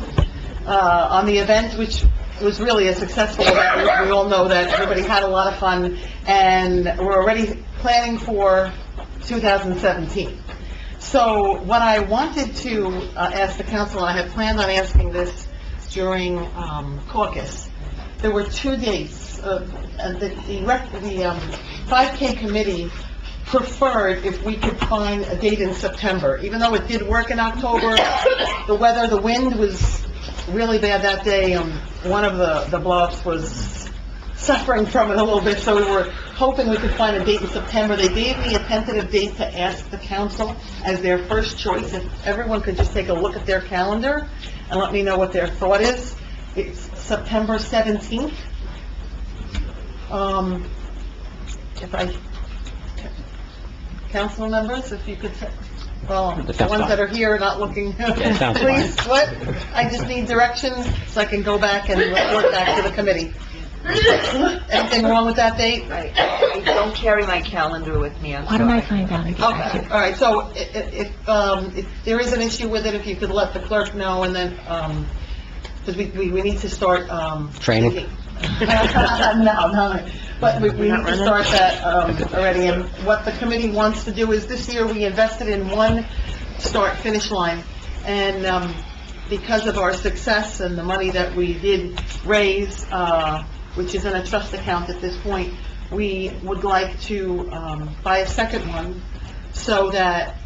on the event, which was really a successful event. We all know that everybody had a lot of fun, and we're already planning for 2017. So what I wanted to ask the council, I had planned on asking this during caucus, there were 2 dates. The 5K committee preferred if we could find a date in September. Even though it did work in October, the weather, the wind was really bad that day. One of the blocks was suffering from it a little bit, so we were hoping we could find a date in September. They gave me a tentative date to ask the council as their first choice. If everyone could just take a look at their calendar and let me know what their thought is. It's September 17th. Council members, if you could, the ones that are here not looking, sounds please, what? I just need direction so I can go back and report back to the committee. Anything wrong with that date? I don't carry my calendar with me, I'm Why sorry. don't I find out and get back to Okay, you? all right, so if there is an issue with it, if you could let the clerk know, and then, because we need to start, Training? No, but we need to start that already, and what the committee wants to do is, this year, we invested in one start-finish line, and because of our success and the money that we did raise, which is in a trust account at this point, we would like to buy a second one, so that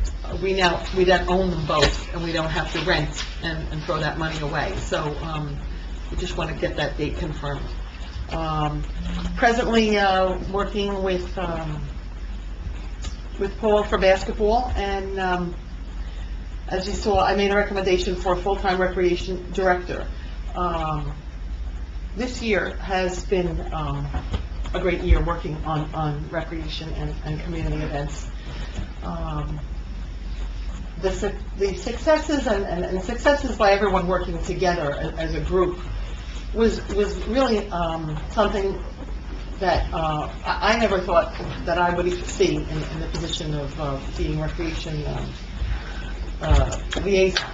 we then own them both, and we don't have to rent and throw that money away. So, we just want to get that date confirmed. Presently, working with Paul for basketball, and, as you saw, I made a recommendation for a full-time recreation director. This year has been, a great year working on recreation and community events. The successes and successes by everyone working together as a group was really something that I never thought that I would see in the position of being recreation liaison.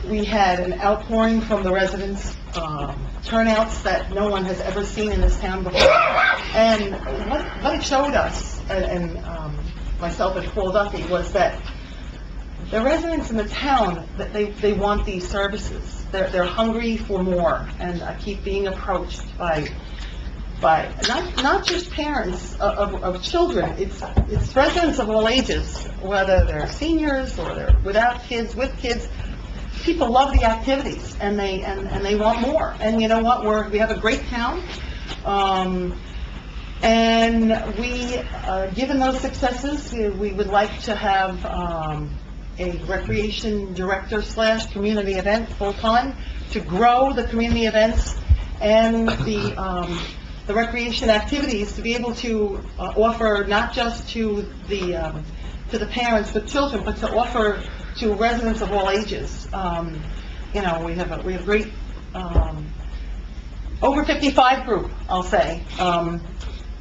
We had an outpouring from the residents, turnouts that no one has ever seen in this town before. And what it showed us, and myself and Paul Duffy, was that the residents in the town, that they want these services. They're hungry for more, and I keep being approached by not just parents of children, it's residents of all ages, whether they're seniors or they're without kids, with kids. People love the activities, and they want more. And you know what? We have a great town, and we, given those successes, we would like to have a recreation director / community event full-time to grow the community events and the recreation activities, to be able to offer not just to the parents with children, but to offer to residents of all ages. You know, we have a great over 55 group, I'll say,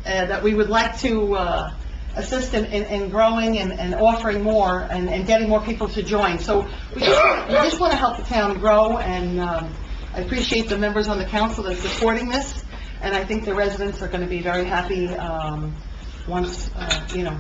that we would like to assist in growing and offering more and getting more people to join. So we just want to help the town grow, and I appreciate the members on the council that are supporting this, and I think the residents are going to be very happy once, you know,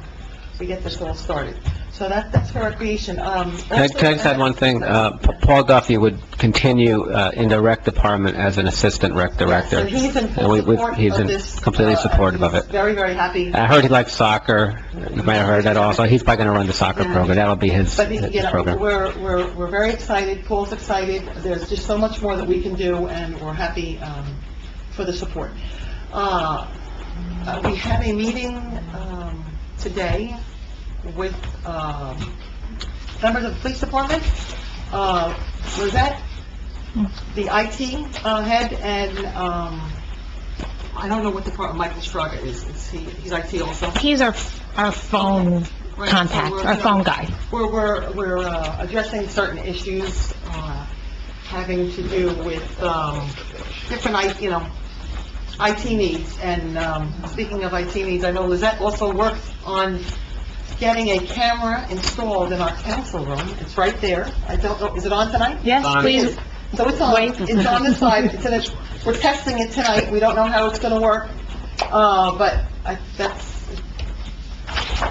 we get this all started. So that's for recreation. Can I just add one thing? Paul Duffy would continue in the rec department as an assistant rec director. Yes, and he's in full support He's of this. completely supportive of it. Very, very happy. I heard he likes soccer. You might have heard that also. He's probably going to run the soccer program. That'll be his But, you know, program. we're very excited, Paul's excited, there's just so much more that we can do, and we're happy for the support. We had a meeting today with members of the police department. Lizette, the IT head, and I don't know what department Michael Straga is. He's IT also? He's our phone Right, contact, so our phone guy. We're addressing certain issues having to do with different, you know, IT needs. And speaking of IT needs, I know Lizette also works on getting a camera installed in our council room. It's right there. I don't know, is it on tonight? Yes, please. So it's on. Wait. It's on the side. We're testing it tonight. We don't know how it's going to work, but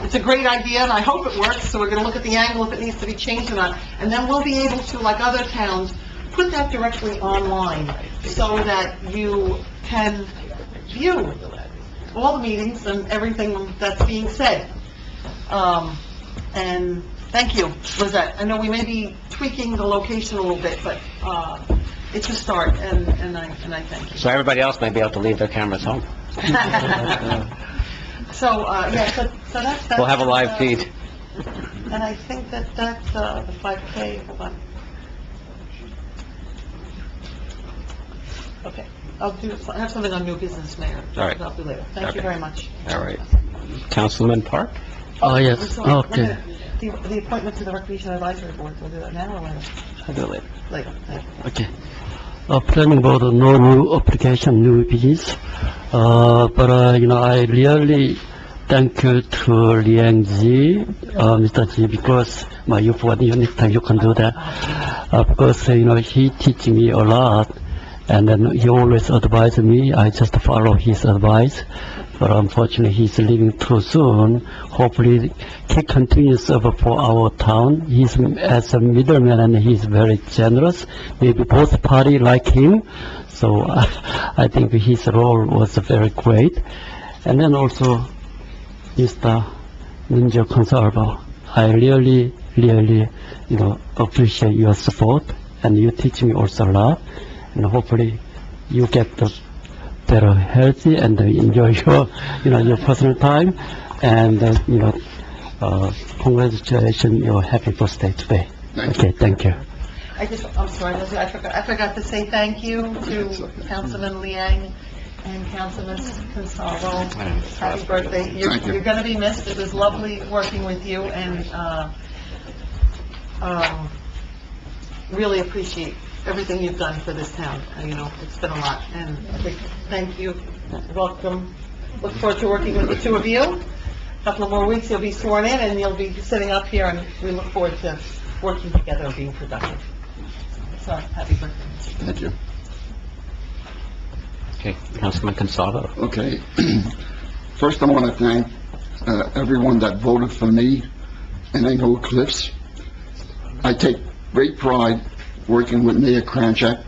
it's a great idea, and I hope it works. So we're going to look at the angle if it needs to be changed or not, and then we'll be able to, like other towns, put that directly online so that you can view all the meetings and everything that's being said. And thank you, Lizette. I know we may be tweaking the location a little bit, but it's a start, and I thank you. So everybody else may be able to leave their cameras home. So, yeah, so that's... We'll have a live feed. And I think that's the 5K, hold on. Okay, I have something on new business, Mayor. All right. I'll do later. Thank you Okay. very much. All right. Councilman Park? Oh, yes, I'm sorry, okay. The appointment to the Recreation Advisory Board, we'll do that now or later? I'll do it later. Later, thank you. Okay. Planning board, no new application, new business. But, you know, I really thank you to Liang Ji, Mr. Ji, because my youth, what you next time you can do that. Because, you know, he teach me a lot, and then he always advise me. I just follow his advice. But unfortunately, he's leaving too soon. Hopefully, he continues to serve for our town. He's as a middleman, and he's very generous. Maybe both parties like him. So I think his role was very great. And then also, Mr. Munjo Conserva. I really really, appreciate your support, and you teach me also a lot, and hopefully you get the better healthy and enjoy your, your personal time, and, congratulations, your happy birthday today. Okay, thank you. I'm sorry, Leslie, I forgot to say thank you to Councilman Liang and Councilman Consalvo. Happy birthday. You're going to be missed. It was lovely working with you, and really appreciate everything you've done for this town. It's been a lot, and I think, thank you. Welcome. Look forward to working with the two of you. A couple of more weeks, you'll be sworn in, and you'll be sitting up here, and we look forward to working together and being productive. So, happy birthday. Thank you. Okay, Councilman Consalvo. Okay. First, I want to thank everyone that voted for me in Englewood Cliffs. I take great pride working with Mayor Kranjak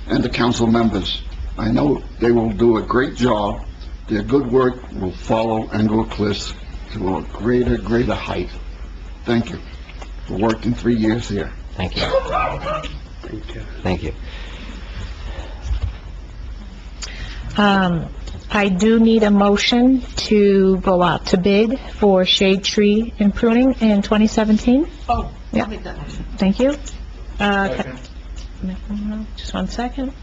and the council members. I know they will do a great job. Their good work will follow Englewood Cliffs to a greater height. Thank you for working 3 years here. Thank you. Thank you. Thank you. I do need a motion to go out to bid for shade tree and pruning in 2017. Oh, Yeah. I'll make that motion. Thank you. Just one second.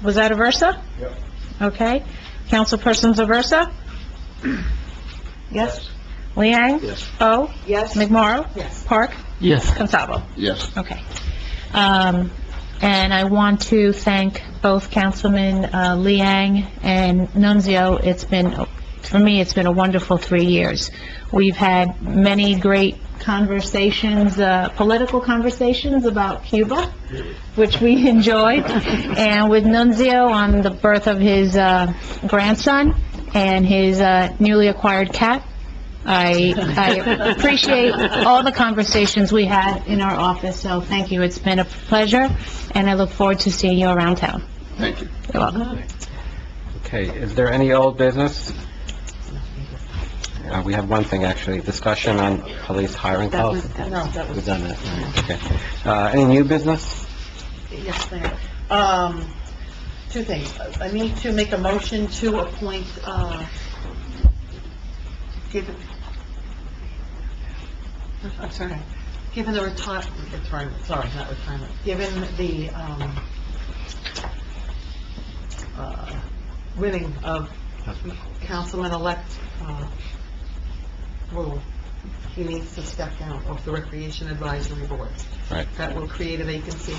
Was that Aversa? Yep. Okay. Councilperson Aversa? Yes. Liang? Yes. O? Yes? McMorro? Yes. Park? Yes. Consalvo? Yes. Okay. And I want to thank both Councilman Liang and Nunzio. For me, it's been a wonderful 3 years. We've had many great conversations, political conversations about Cuba, which we enjoyed, and with Nunzio on the birth of his grandson and his newly acquired cat. I appreciate all the conversations we had in our office, so thank you. It's been a pleasure, and I look forward to seeing you around town. Thank you. You're welcome. Okay, is there any old business? We have one thing, actually, discussion on police hiring policy. We've done that, all right, okay. Any new business? Yes, Mayor. Two things. I need to make a motion to appoint, given the given the, winning of Councilman-elect, Wu, he needs to step down off the Recreation Advisory Board. Right. That will create a vacancy.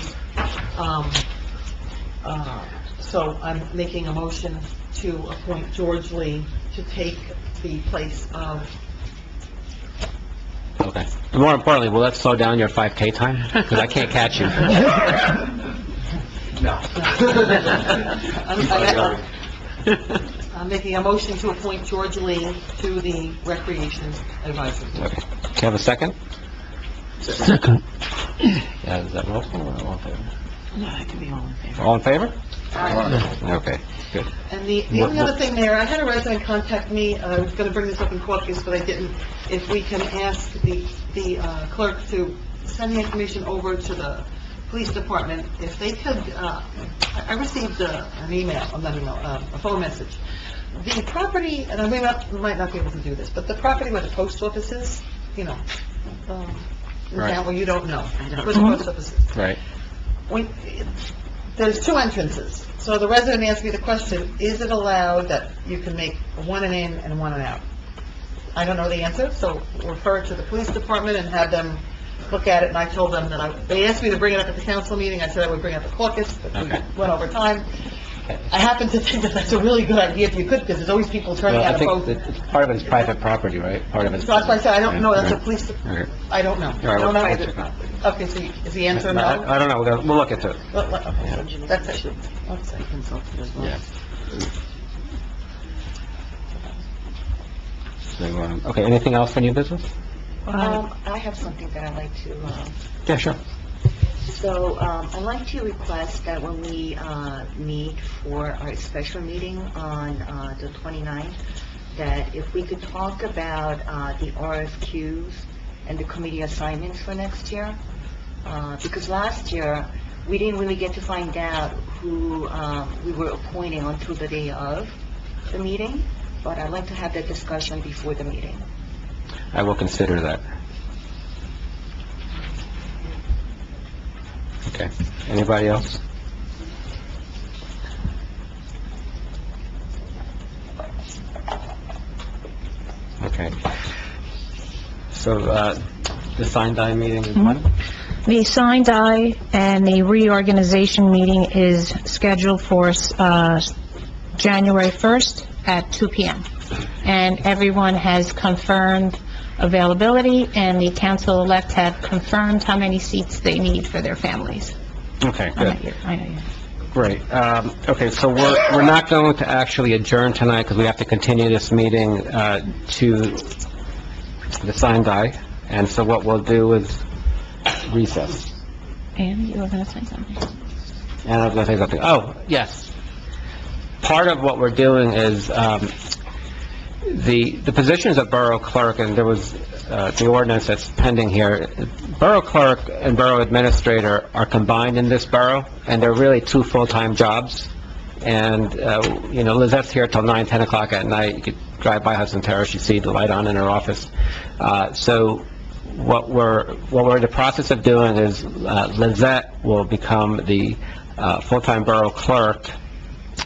So I'm making a motion to appoint George Lee to take the place of... Okay. And more importantly, will that slow down your 5K time? Because I can't catch you. I'm making a motion to appoint George Lee to the Recreation Advisory Board. Okay. Do you have a second? Second. Yeah, is that roll call or all in favor? No, it can be all in favor. All in favor? Aye. Okay, good. And the only other thing, Mayor, I had a resident contact me, I was going to bring this up in caucus, but I didn't, if we can ask the clerk to send the information over to the police department, if they could, I received an email, a phone message. The property, and we might not be able to do this, but the property where the post office is, in the Right. town where you don't know, where the post office is. Right. There's two entrances. So the resident asked me the question, is it allowed that you can make one an in and one an out? I don't know the answer, so refer it to the police department and have them look at it, and I told them that they asked me to bring it up at the council meeting, I said I would bring it up at caucus, but we went over time. I happen to think that that's a really good idea if you could, because there's always people turning Well, out I of think both. that part of it's private property, right? Part of it's... So that's why I said, I don't know, that's a Right. police, Okay. I don't know. All right, I don't we'll know. check on it. Okay, so is the answer no? I don't know, we'll look into it. Okay, that's it. Yeah. So, okay, anything else for new business? I have something that I'd like to, Yeah, sure. So, I'd like to request that when we meet for our special meeting on the 29th, that if we could talk about the RFQs and the committee assignments for next year. Because last year, we didn't really get to find out who we were appointing until the day of the meeting, but I'd like to have that discussion before the meeting. I will consider that. Okay. Anybody else? Okay. So, the signed die meeting is when? The signed die and the reorganization meeting is scheduled for January 1st at 2 p.m. And everyone has confirmed availability, and the council-elect have confirmed how many seats they need for their families. Okay, good. I know you. Great. Okay, so we're not going to actually adjourn tonight because we have to continue this meeting to the signed die. And so what we'll do is recess. And you were going to say something? And I was going to say something. Oh, yes. Part of what we're doing is, the positions of borough clerk, and there was, the ordinance that's pending here, borough clerk and borough administrator are combined in this borough, and they're really two full-time jobs. And, Lizette's here till 9, 10 o'clock at night. You could drive by Hudson Terrace, you see the light on in her office. So what we're in the process of doing is, Lizette will become the full-time borough clerk,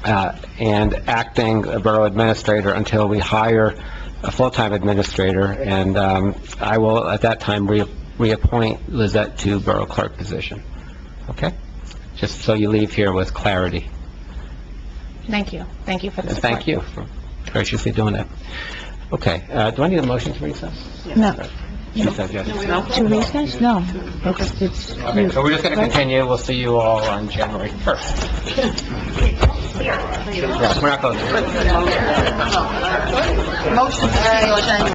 and acting borough administrator until we hire a full-time administrator, and I will, at that time, reappoint Lizette to borough clerk position. Okay? Just so you leave here with clarity. Thank you. Thank you for the And support. thank you for graciously doing that. Okay, do I need a motion to recess? No. She said yes. To recess? No. It's Okay, so we're just going to continue. We'll see you all on January 1st. Yes, we're not closing. Motion to